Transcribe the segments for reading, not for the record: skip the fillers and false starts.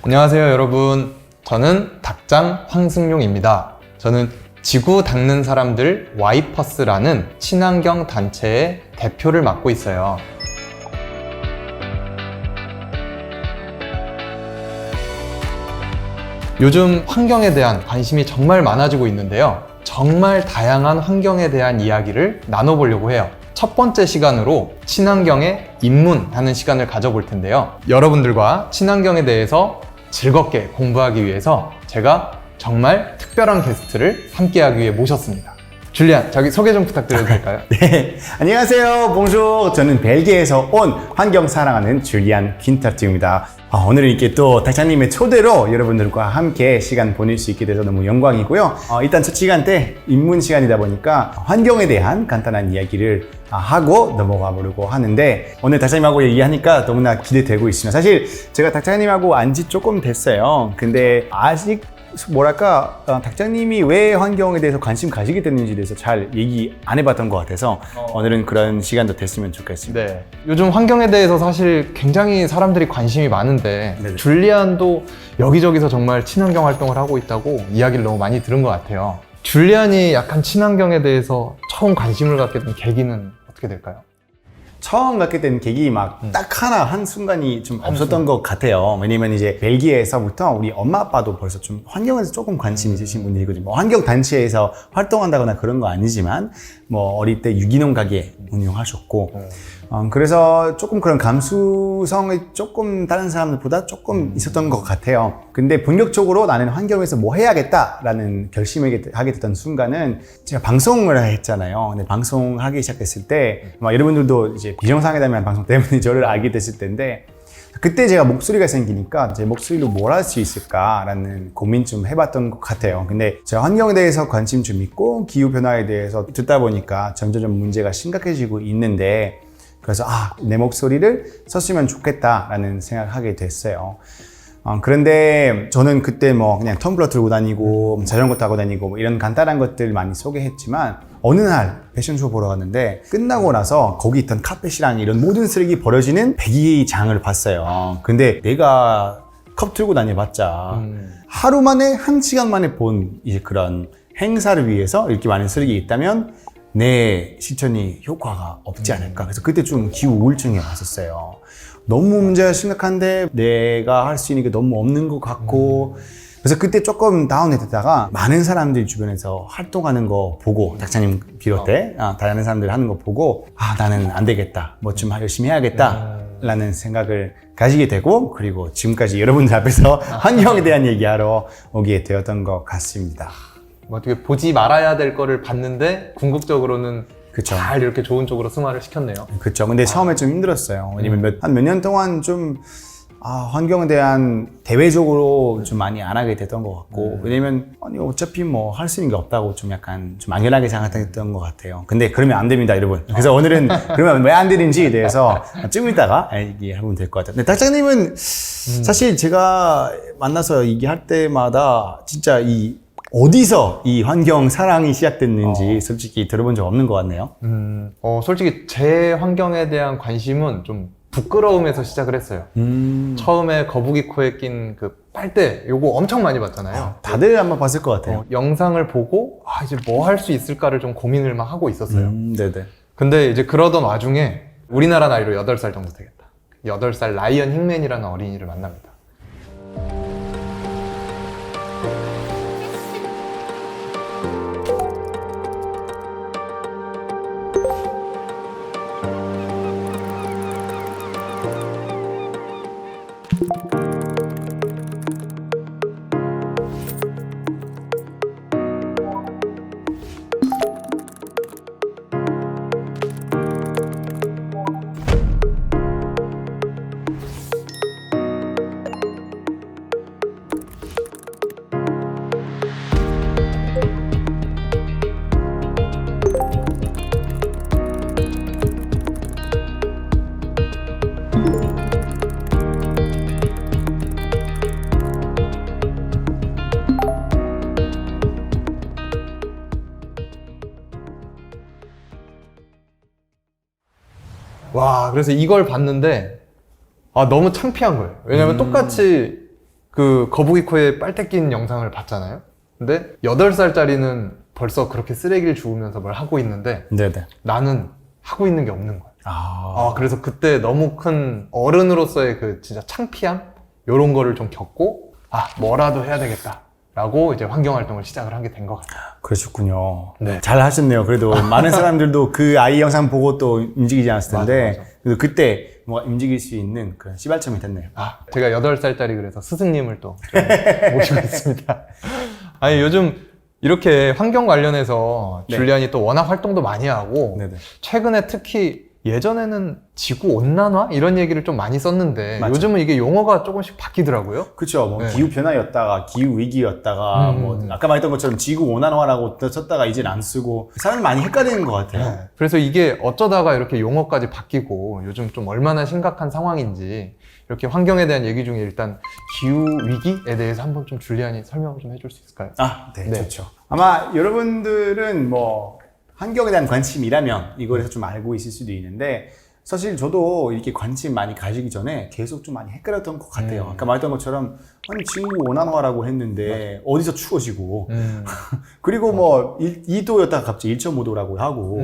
안녕하세요 여러분, 저는 닭장 황승용입니다. 저는 지구 닦는 사람들 와이퍼스라는 친환경 단체의 대표를 맡고 있어요. 요즘 환경에 대한 관심이 정말 많아지고 있는데요, 정말 다양한 환경에 대한 이야기를 나눠보려고 해요. 첫 번째 시간으로 친환경에 입문하는 시간을 가져볼 텐데요, 여러분들과 친환경에 대해서 즐겁게 공부하기 위해서 제가 정말 특별한 게스트를 함께하기 위해 모셨습니다. 줄리안, 자기 소개 좀 부탁드려도 될까요? 네, 안녕하세요. 봉조. 저는 벨기에에서 온 환경 사랑하는 줄리안 퀸타트입니다. 오늘은 이렇게 또 닭장님의 초대로 여러분들과 함께 시간 보낼 수 있게 돼서 너무 영광이고요. 일단 첫 시간 때 입문 시간이다 보니까 환경에 대한 간단한 이야기를 하고 넘어가 보려고 하는데, 오늘 닭장님하고 얘기하니까 너무나 기대되고 있습니다. 사실 제가 닭장님하고 안지 조금 됐어요. 근데 아직 뭐랄까, 닭장님이 왜 환경에 대해서 관심 가지게 됐는지에 대해서 잘 얘기 안 해봤던 것 같아서 오늘은 그런 시간도 됐으면 좋겠습니다. 네, 요즘 환경에 대해서 사실 굉장히 사람들이 관심이 많은데 네네. 줄리안도 여기저기서 정말 친환경 활동을 하고 있다고 이야기를 너무 많이 들은 것 같아요. 줄리안이 약간 친환경에 대해서 처음 관심을 갖게 된 계기는 어떻게 될까요? 처음 갖게 된 계기 딱 하나 한 순간이 좀 없었던 것 같아요. 왜냐면 이제 벨기에에서부터 우리 엄마 아빠도 벌써 좀 환경에서 조금 관심 있으신 분들이거든요. 뭐 환경 단체에서 활동한다거나 그런 거 아니지만 뭐 어릴 때 유기농 가게 운영하셨고, 그래서 조금 그런 감수성이 조금 다른 사람들보다 조금 있었던 것 같아요. 근데 본격적으로 나는 환경에서 뭐 해야겠다라는 결심을 하게 됐던 순간은 제가 방송을 했잖아요. 근데 방송하기 시작했을 때 여러분들도 이제 비정상회담이라는 방송 때문에 저를 알게 됐을 텐데, 그때 제가 목소리가 생기니까 제 목소리로 뭘 할 수 있을까라는 고민 좀 해봤던 것 같아요. 근데 제가 환경에 대해서 관심 좀 있고 기후변화에 대해서 듣다 보니까 점점 문제가 심각해지고 있는데, 그래서 내 목소리를 썼으면 좋겠다라는 생각을 하게 됐어요. 그런데 저는 그때 뭐 그냥 텀블러 들고 다니고 자전거 타고 다니고 뭐 이런 간단한 것들 많이 소개했지만, 어느 날 패션쇼 보러 갔는데 끝나고 나서 거기 있던 카펫이랑 이런 모든 쓰레기 버려지는 배기장을 봤어요. 근데 내가 컵 들고 다녀봤자 하루 만에, 한 시간 만에 본 이제 그런 행사를 위해서 이렇게 많은 쓰레기 있다면 내 실천이 효과가 없지 않을까. 그래서 그때 좀 기후 우울증이 왔었어요. 너무 문제가 심각한데 내가 할 수 있는 게 너무 없는 것 같고, 그래서 그때 조금 다운됐다가 많은 사람들이 주변에서 활동하는 거 보고, 닭장님 비롯해 다양한 사람들이 하는 거 보고 나는 안 되겠다, 뭐 좀 열심히 해야겠다 라는 생각을 가지게 되고, 그리고 지금까지 여러분들 앞에서 환경에 대한 얘기하러 오게 되었던 것 같습니다. 어떻게 보지 말아야 될 거를 봤는데 궁극적으로는 그쵸. 잘 이렇게 좋은 쪽으로 승화를 시켰네요. 그렇죠. 근데 처음에 좀 힘들었어요. 왜냐면 한 몇 년 동안 좀 환경에 대한 대외적으로 좀 많이 안 하게 됐던 것 같고, 왜냐면 어차피 뭐 할 수 있는 게 없다고 좀 약간 좀 막연하게 생각했던 것 같아요. 근데 그러면 안 됩니다, 여러분. 그래서 오늘은 그러면 왜 안 되는지에 대해서 좀 이따가 얘기하면 될 것 같아요. 근데 닭장님은 사실 제가 만나서 얘기할 때마다 진짜 어디서 이 환경 사랑이 시작됐는지 솔직히 들어본 적 없는 것 같네요. 솔직히 제 환경에 대한 관심은 좀 부끄러움에서 시작을 했어요. 처음에 거북이 코에 낀 그 빨대, 요거 엄청 많이 봤잖아요. 다들 아마 봤을 것 같아요. 영상을 보고 이제 뭐 할 수 있을까를 좀 고민을 막 하고 있었어요. 네네. 근데 이제 그러던 와중에 우리나라 나이로 8살 정도 되겠다, 8살 라이언 힝맨이라는 어린이를 만납니다. 와, 그래서 이걸 봤는데 너무 창피한 거예요. 왜냐면 똑같이 그 거북이 코에 빨대 낀 영상을 봤잖아요. 근데 8살짜리는 벌써 그렇게 쓰레기를 주우면서 뭘 하고 있는데 네네. 나는 하고 있는 게 없는 거야. 그래서 그때 너무 큰 어른으로서의 그 진짜 창피함? 요런 거를 좀 겪고, 뭐라도 해야 되겠다. 라고 이제 환경활동을 시작을 하게 된 것 같아요. 그러셨군요. 네. 잘 하셨네요. 그래도 많은 사람들도 그 아이 영상 보고 또 움직이지 않았을 텐데, 맞아. 그래서 그때 뭔가 움직일 수 있는 그런 시발점이 됐네요. 제가 8살짜리 그래서 스승님을 또 좀 모시고 있습니다. 아니, 요즘 이렇게 환경 관련해서 네. 줄리안이 또 워낙 활동도 많이 하고, 네네. 최근에 특히 예전에는 지구 온난화 이런 얘기를 좀 많이 썼는데 맞아. 요즘은 이게 용어가 조금씩 바뀌더라고요. 그쵸. 뭐 네. 기후 변화였다가 기후 위기였다가 뭐 아까 말했던 것처럼 지구 온난화라고 썼다가 이제는 안 쓰고 사람이 많이 헷갈리는 것 같아요. 네. 그래서 이게 어쩌다가 이렇게 용어까지 바뀌고 요즘 좀 얼마나 심각한 상황인지 이렇게 환경에 대한 얘기 중에 일단 기후 위기에 대해서 한번 좀 줄리안이 설명을 좀 해줄 수 있을까요? 네, 네. 좋죠. 아마 여러분들은 뭐 환경에 대한 관심이라면 이거에서 좀 알고 있을 수도 있는데 사실 저도 이렇게 관심 많이 가지기 전에 계속 좀 많이 헷갈렸던 것 같아요. 아까 말했던 것처럼 아니 지구 온난화라고 했는데 어디서 추워지고 그리고 뭐 2도였다가 갑자기 1.5도라고 하고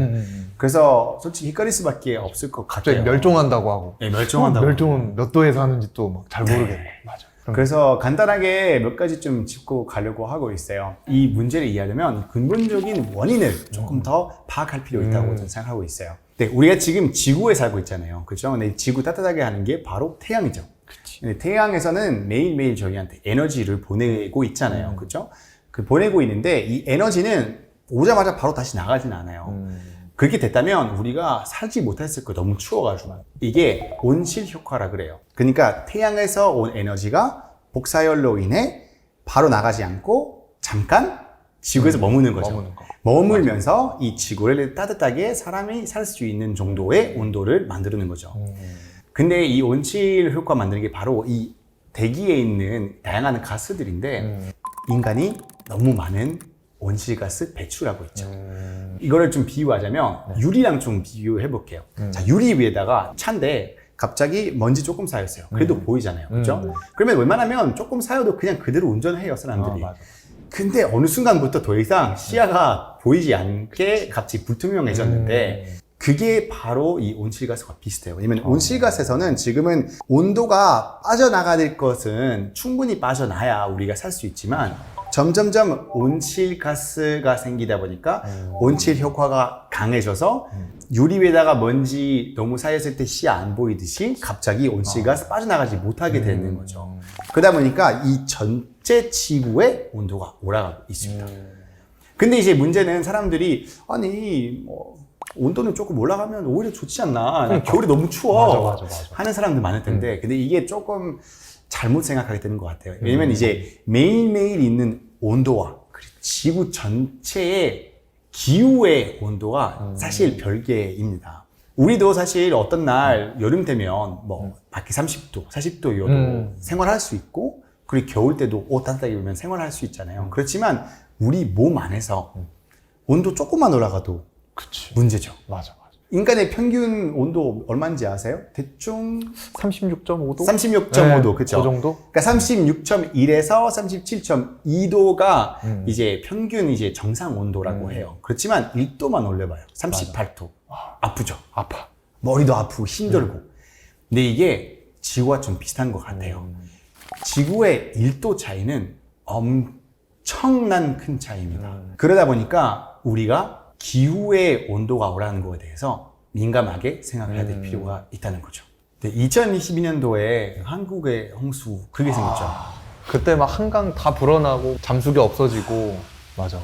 그래서 솔직히 헷갈릴 수밖에 없을 것 갑자기 같아요. 멸종한다고 하고 네, 멸종한다고. 멸종은 몇 도에서 하는지 또 막 잘 모르겠네. 맞아. 그래서 간단하게 몇 가지 좀 짚고 가려고 하고 있어요. 이 문제를 이해하려면 근본적인 원인을 조금 더 파악할 필요 있다고 저는 생각하고 있어요. 네, 우리가 지금 지구에 살고 있잖아요. 그렇죠? 근데 지구 따뜻하게 하는 게 바로 태양이죠. 근데 태양에서는 매일매일 저희한테 에너지를 보내고 있잖아요. 그렇죠? 그 보내고 있는데 이 에너지는 오자마자 바로 다시 나가진 않아요. 그렇게 됐다면 우리가 살지 못했을 거예요. 너무 추워가지고. 이게 온실 효과라 그래요. 그러니까 태양에서 온 에너지가 복사열로 인해 바로 나가지 않고 잠깐 지구에서 머무는 거죠. 머무는 거. 머물면서 이 지구를 따뜻하게 사람이 살 수 있는 정도의 온도를 만드는 거죠. 근데 이 온실 효과 만드는 게 바로 이 대기에 있는 다양한 가스들인데 인간이 너무 많은 온실가스 배출하고 있죠. 이거를 좀 비유하자면 유리랑 좀 비유해 볼게요. 자, 유리 위에다가 차인데 갑자기 먼지 조금 쌓였어요. 그래도 보이잖아요. 그렇죠? 그러면 웬만하면 조금 쌓여도 그냥 그대로 운전해요, 사람들이. 맞아. 근데 어느 순간부터 더 이상 시야가 보이지 않게 갑자기 불투명해졌는데 그게 바로 이 온실가스와 비슷해요. 왜냐면 온실가스에서는 지금은 온도가 빠져나가야 것은 충분히 빠져나야 우리가 살 수 있지만 점점점 온실가스가 생기다 보니까 온실 효과가 강해져서 유리 위에다가 먼지 너무 쌓였을 때 시야 안 보이듯이 갑자기 온실가스 빠져나가지 못하게 되는 거죠. 그러다 보니까 이 전체 지구의 온도가 올라가고 있습니다. 근데 이제 문제는 사람들이 아니 뭐 온도는 조금 올라가면 오히려 좋지 않나. 그러니까. 겨울이 너무 추워. 맞아. 하는 사람들 많을 텐데 근데 이게 조금 잘못 생각하게 되는 것 같아요. 왜냐면 이제 매일매일 있는 온도와 그리고 지구 전체의 기후의 온도가 사실 별개입니다. 우리도 사실 어떤 날 여름 되면 뭐 밖에 30도, 40도여도 생활할 수 있고 그리고 겨울 때도 옷 따뜻하게 입으면 생활할 수 있잖아요. 그렇지만 우리 몸 안에서 온도 조금만 올라가도 그치. 문제죠. 맞아. 인간의 평균 온도 얼마인지 아세요? 대충 36.5도? 36.5도, 그쵸? 그 정도? 그러니까 36.1에서 37.2도가 이제 평균 이제 정상 온도라고 해요. 그렇지만 1도만 올려봐요. 38도. 아프죠? 아파. 머리도 아프고 힘들고. 근데 이게 지구와 좀 비슷한 것 같아요. 지구의 1도 차이는 엄청난 큰 차이입니다. 그러다 보니까 우리가 기후의 온도가 오라는 거에 대해서 민감하게 생각해야 될 필요가 있다는 거죠. 2022년도에 한국의 홍수 그게 생겼죠. 그때 막 한강 다 불어나고 잠수기 없어지고 맞아.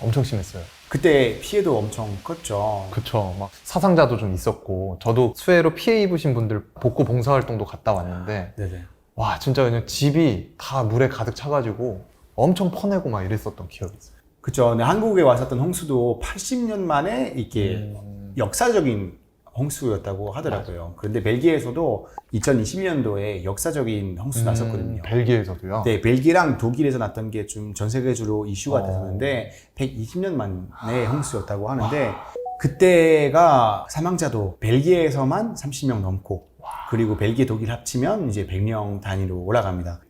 엄청 심했어요. 그때 피해도 엄청 컸죠. 그쵸. 막 사상자도 좀 있었고 저도 수해로 피해 입으신 분들 복구 봉사활동도 갔다 왔는데 네네. 와 진짜 그냥 집이 다 물에 가득 차가지고 엄청 퍼내고 막 이랬었던 기억이 있어요. 그쵸. 근데 한국에 왔었던 홍수도 80년 만에 이게 역사적인 홍수였다고 하더라고요. 그런데 벨기에에서도 2020년도에 역사적인 홍수 났었거든요. 벨기에에서도요? 네, 벨기에랑 독일에서 났던 게 좀 전 세계적으로 이슈가 됐었는데 120년 만의 홍수였다고 하는데 그때가 사망자도 벨기에에서만 30명 넘고 그리고 벨기에 독일 합치면 이제 100명 단위로 올라갑니다.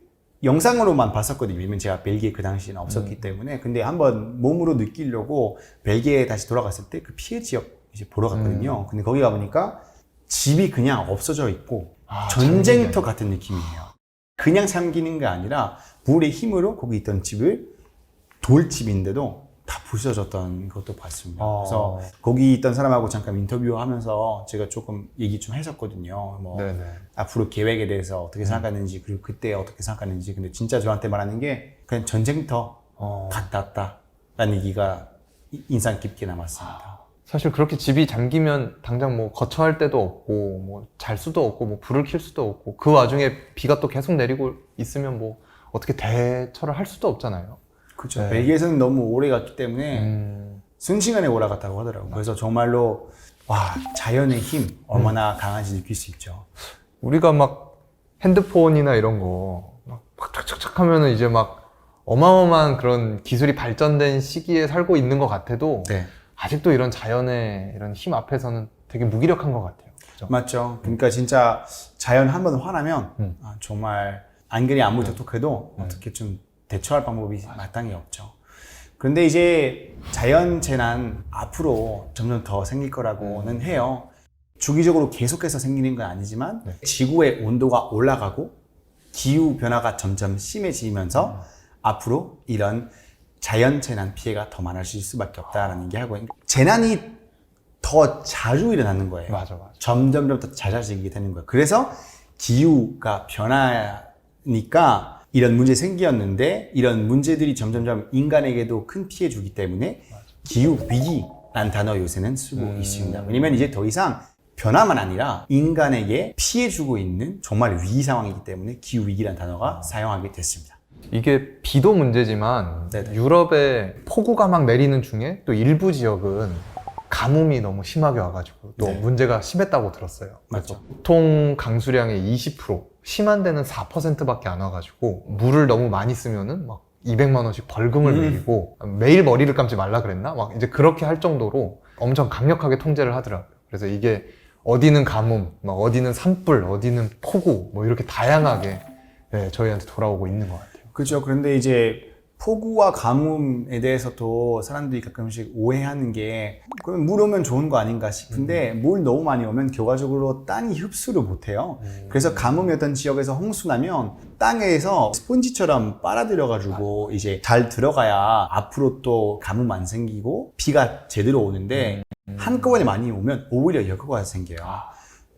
영상으로만 봤었거든요. 왜냐면 제가 벨기에 그 당시에는 없었기 때문에. 근데 한번 몸으로 느끼려고 벨기에에 다시 돌아갔을 때 그 피해 지역 이제 보러 갔거든요. 근데 거기 가보니까 집이 그냥 없어져 있고 전쟁터 같은 느낌이에요. 그냥 잠기는 게 아니라 물의 힘으로 거기 있던 집을 돌집인데도 다 부서졌던 것도 봤습니다. 그래서 거기 있던 사람하고 잠깐 인터뷰하면서 제가 조금 얘기 좀 했었거든요. 뭐 네네. 앞으로 계획에 대해서 어떻게 생각하는지 그리고 그때 어떻게 생각하는지. 근데 진짜 저한테 말하는 게 그냥 전쟁터 갔다 왔다라는 얘기가 인상 깊게 남았습니다. 사실 그렇게 집이 잠기면 당장 뭐 거처할 데도 없고 뭐 잘 수도 없고 뭐 불을 켤 수도 없고 그 와중에 비가 또 계속 내리고 있으면 뭐 어떻게 대처를 할 수도 없잖아요. 그렇죠. 네. 벨기에에서는 너무 오래 갔기 때문에 순식간에 올라갔다고 하더라고요. 그래서 정말로 와, 자연의 힘 얼마나 강한지 느낄 수 있죠. 우리가 막 핸드폰이나 이런 거 막 착착착 하면은 이제 막 어마어마한 그런 기술이 발전된 시기에 살고 있는 것 같아도 네. 아직도 이런 자연의 이런 힘 앞에서는 되게 무기력한 것 같아요. 그죠? 맞죠. 그러니까 진짜 자연 한 번 화나면 정말 안견이 아무리 똑똑해도 어떻게 좀 대처할 방법이 마땅히 없죠. 그런데 이제 자연 재난 앞으로 점점 더 생길 거라고는 해요. 주기적으로 계속해서 생기는 건 아니지만 지구의 온도가 올라가고 기후 변화가 점점 심해지면서 앞으로 이런 자연 재난 피해가 더 많아질 수밖에 없다라는 얘기하고, 재난이 더 자주 일어나는 거예요. 맞아. 점점 더 잦아지게 되는 거예요. 그래서 기후가 변하니까 이런 문제 생겼는데 이런 문제들이 점점점 인간에게도 큰 피해 주기 때문에 기후 위기라는 단어 요새는 쓰고 있습니다. 왜냐면 이제 더 이상 변화만 아니라 인간에게 피해 주고 있는 정말 위기 상황이기 때문에 기후 위기라는 단어가 사용하게 됐습니다. 이게 비도 문제지만 네네. 유럽에 폭우가 막 내리는 중에 또 일부 지역은 가뭄이 너무 심하게 와가지고 또 네. 문제가 심했다고 들었어요. 맞죠. 보통 강수량의 20%, 심한 데는 4%밖에 안 와가지고 물을 너무 많이 쓰면은 막 200만 원씩 벌금을 매기고 매일 머리를 감지 말라 그랬나? 막 이제 그렇게 할 정도로 엄청 강력하게 통제를 하더라고요. 그래서 이게 어디는 가뭄, 막 어디는 산불, 어디는 폭우, 뭐 이렇게 다양하게 저희한테 돌아오고 있는 것 같아요. 그렇죠. 그런데 이제 폭우와 가뭄에 대해서도 사람들이 가끔씩 오해하는 게, 그러면 물 오면 좋은 거 아닌가 싶은데 물 너무 많이 오면 결과적으로 땅이 흡수를 못해요. 그래서 가뭄이었던 지역에서 홍수 나면 땅에서 스펀지처럼 빨아들여가지고 이제 잘 들어가야 앞으로 또 가뭄 안 생기고 비가 제대로 오는데 한꺼번에 많이 오면 오히려 역효과가 생겨요.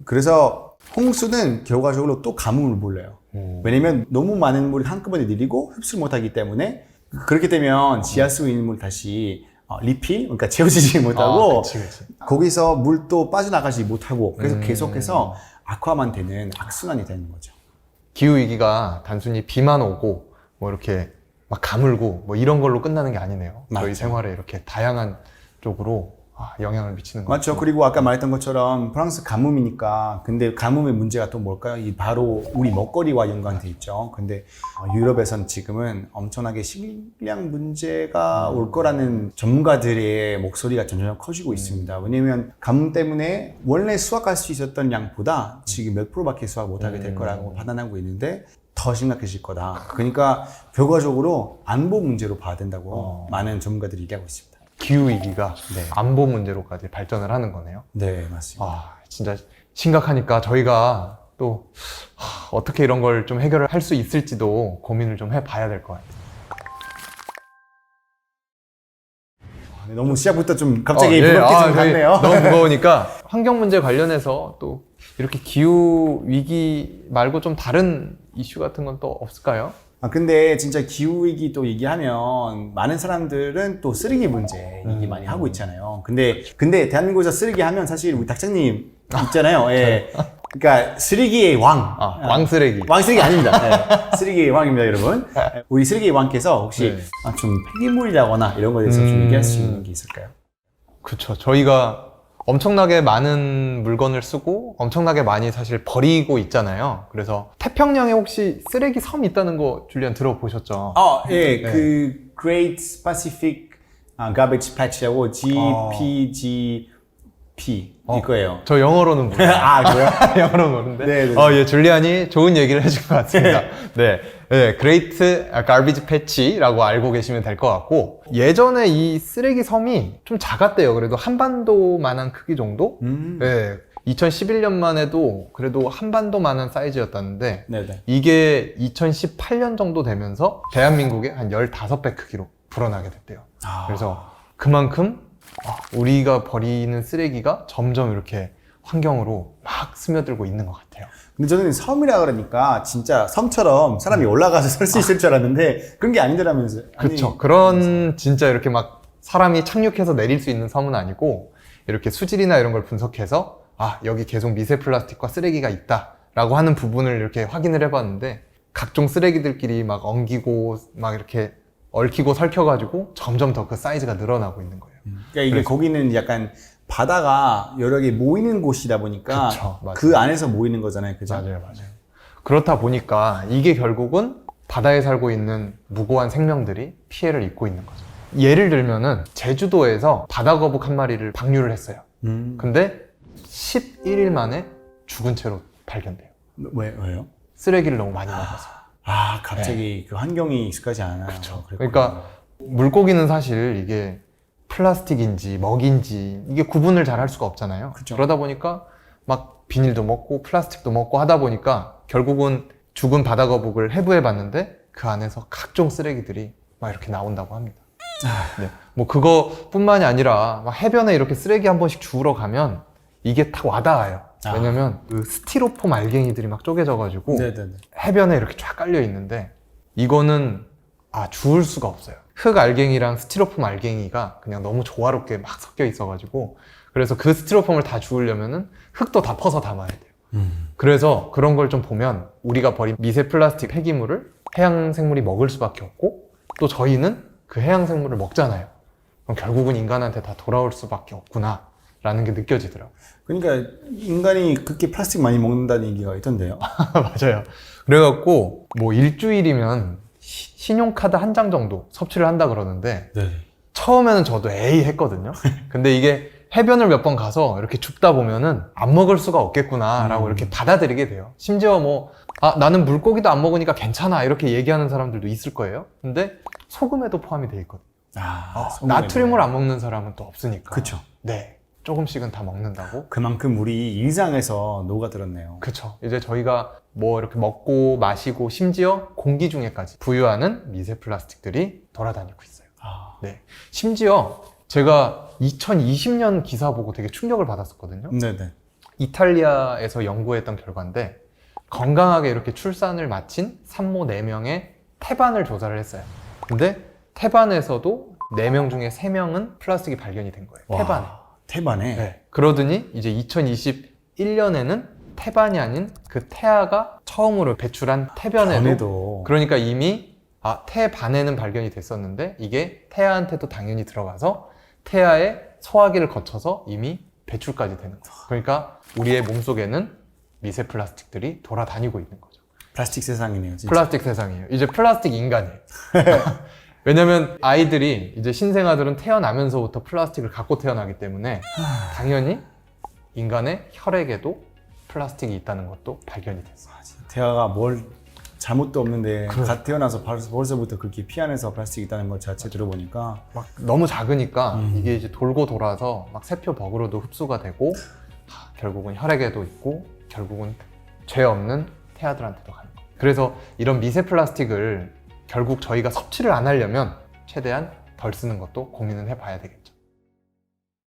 그래서 홍수는 결과적으로 또 가뭄을 불러요. 왜냐면 너무 많은 물이 한꺼번에 내리고 흡수를 못하기 때문에, 그렇게 되면 지하수에 있는 물 다시 리필, 그러니까 채워지지 못하고 그치. 거기서 물도 빠져나가지 못하고 그래서 계속해서 악화만 되는 악순환이 되는 거죠. 기후위기가 단순히 비만 오고 뭐 이렇게 막 가물고 뭐 이런 걸로 끝나는 게 아니네요. 맞죠. 저희 생활에 이렇게 다양한 쪽으로 영향을 미치는 것 맞죠. 같아요. 그리고 아까 말했던 것처럼 프랑스 가뭄이니까, 근데 가뭄의 문제가 또 뭘까요? 이 바로 우리 먹거리와 연관돼 있죠. 근데 유럽에선 지금은 엄청나게 식량 문제가 올 거라는 전문가들의 목소리가 점점 커지고 있습니다. 왜냐면 가뭄 때문에 원래 수확할 수 있었던 양보다 지금 몇 프로밖에 수확 못하게 될 거라고 판단하고 있는데 더 심각해질 거다. 그러니까 결과적으로 안보 문제로 봐야 된다고 많은 전문가들이 얘기하고 있습니다. 기후위기가 안보 문제로까지 발전을 하는 거네요. 네, 맞습니다. 진짜 심각하니까 저희가 또 어떻게 이런 걸 좀 해결을 할 수 있을지도 고민을 좀 해봐야 될 것 같아요. 너무 시작부터 좀 갑자기 무겁게 좀 갔네요. 너무 무거우니까 환경 문제 관련해서 또 이렇게 기후 위기 말고 좀 다른 이슈 같은 건 또 없을까요? 근데 진짜 기후위기 또 얘기하면 많은 사람들은 또 쓰레기 문제 얘기 많이 하고 있잖아요. 근데 대한민국에서 쓰레기 하면 사실 우리 닥장님 있잖아요. 예. 그러니까 쓰레기의 왕. 왕쓰레기. 왕쓰레기 아닙니다. 네. 쓰레기의 왕입니다, 여러분. 우리 쓰레기의 왕께서 혹시 좀 폐기물이라거나 이런 거에 대해서 좀 얘기할 수 있는 게 있을까요? 그렇죠. 저희가 엄청나게 많은 물건을 쓰고 엄청나게 많이 사실 버리고 있잖아요. 그래서 태평양에 혹시 쓰레기 섬 있다는 거 줄리안 들어보셨죠? 예. 그 Great Pacific Garbage Patch라고 GPG P 일 거예요. 저 영어로는 몰라요. 아, 그래요? 영어로는 모르는데. 네, 네. 예, 줄리안이 좋은 얘기를 해준 것 같습니다. 네. 네, Great Garbage Patch라고 알고 계시면 될 것 같고, 예전에 이 쓰레기 섬이 좀 작았대요. 그래도 한반도만한 크기 정도? 네. 2011년만 해도 그래도 한반도만한 사이즈였다는데, 네네. 이게 2018년 정도 되면서 대한민국의 한 15배 크기로 불어나게 됐대요. 그래서 그만큼 우리가 버리는 쓰레기가 점점 이렇게 환경으로 막 스며들고 있는 것 같아요. 근데 저는 섬이라 그러니까 진짜 섬처럼 사람이 올라가서 설 수 있을 줄 알았는데 그런 게 아니더라면서요. 그렇죠. 그런 진짜 이렇게 막 사람이 착륙해서 내릴 수 있는 섬은 아니고, 이렇게 수질이나 이런 걸 분석해서 여기 계속 미세 플라스틱과 쓰레기가 있다라고 하는 부분을 이렇게 확인을 해봤는데, 각종 쓰레기들끼리 막 엉기고 막 이렇게 얽히고 설켜가지고 점점 더 그 사이즈가 늘어나고 있는 거예요. 그러니까 이게 거기는 약간 바다가 여러 개 모이는 곳이다 보니까 그쵸, 맞아요. 그 안에서 모이는 거잖아요. 그죠? 맞아요. 그렇다 보니까 이게 결국은 바다에 살고 있는 무고한 생명들이 피해를 입고 있는 거죠. 예를 들면은 제주도에서 바다거북 한 마리를 방류를 했어요. 근데 11일 만에 죽은 채로 발견돼요. 왜요? 쓰레기를 너무 많이 먹어서. 갑자기 그 환경이 익숙하지 않아요. 그렇죠. 그랬구나. 그러니까 물고기는 사실 이게 플라스틱인지 먹인지 이게 구분을 잘 할 수가 없잖아요. 그쵸. 그러다 보니까 막 비닐도 먹고 플라스틱도 먹고 하다 보니까 결국은 죽은 바다거북을 해부해 봤는데 그 안에서 각종 쓰레기들이 막 이렇게 나온다고 합니다. 네. 뭐 그거뿐만이 아니라 막 해변에 이렇게 쓰레기 한 번씩 주우러 가면 이게 탁 와닿아요. 왜냐면 그 스티로폼 알갱이들이 막 쪼개져가지고 네네네. 해변에 이렇게 쫙 깔려 있는데, 이거는 주울 수가 없어요. 흙 알갱이랑 스티로폼 알갱이가 그냥 너무 조화롭게 막 섞여 있어가지고, 그래서 그 스티로폼을 다 주우려면은 흙도 다 퍼서 담아야 돼요. 그래서 그런 걸 좀 보면 우리가 버린 미세 플라스틱 폐기물을 해양 생물이 먹을 수밖에 없고, 또 저희는 그 해양 생물을 먹잖아요. 그럼 결국은 인간한테 다 돌아올 수밖에 없구나 라는 게 느껴지더라고요. 그러니까 인간이 그렇게 플라스틱 많이 먹는다는 얘기가 있던데요. 맞아요. 그래갖고 뭐 일주일이면 신용카드 한 장 정도 섭취를 한다 그러는데, 네. 처음에는 저도 에이 했거든요. 근데 이게 해변을 몇 번 가서 이렇게 줍다 보면은 안 먹을 수가 없겠구나 라고 이렇게 받아들이게 돼요. 심지어 뭐 나는 물고기도 안 먹으니까 괜찮아 이렇게 얘기하는 사람들도 있을 거예요. 근데 소금에도 포함이 돼 있거든요. 나트륨을 안 먹는 사람은 또 없으니까. 그쵸. 네, 조금씩은 다 먹는다고. 그만큼 우리 일상에서 녹아들었네요. 그쵸. 이제 저희가 뭐 이렇게 먹고 마시고 심지어 공기 중에까지 부유하는 미세 플라스틱들이 돌아다니고 있어요. 네. 심지어 제가 2020년 기사 보고 되게 충격을 받았었거든요. 네네. 이탈리아에서 연구했던 결과인데, 건강하게 이렇게 출산을 마친 산모 4명의 태반을 조사를 했어요. 근데 태반에서도 4명 중에 3명은 플라스틱이 발견이 된 거예요. 태반에. 태반에? 네. 그러더니 이제 2021년에는 태반이 아닌 그 태아가 처음으로 배출한 태변에도, 그러니까 이미 태반에는 발견이 됐었는데 이게 태아한테도 당연히 들어가서 태아의 소화기를 거쳐서 이미 배출까지 되는 거예요. 그러니까 우리의 몸속에는 미세 플라스틱들이 돌아다니고 있는 거죠. 플라스틱 세상이네요, 진짜. 플라스틱 세상이에요. 이제 플라스틱 인간이에요. 왜냐면 아이들이 이제 신생아들은 태어나면서부터 플라스틱을 갖고 태어나기 때문에 당연히 인간의 혈액에도 플라스틱이 있다는 것도 발견이 됐어요. 태아가 뭘 잘못도 없는데 갓 태어나서 벌써부터 그렇게 피 안에서 플라스틱이 있다는 것 자체 들어보니까 막 너무 작으니까 이게 이제 돌고 돌아서 막 세포벽으로도 흡수가 되고 결국은 혈액에도 있고 결국은 죄 없는 태아들한테도 가는 거예요. 그래서 이런 미세 플라스틱을 결국 저희가 섭취를 안 하려면 최대한 덜 쓰는 것도 고민은 해봐야 되겠다.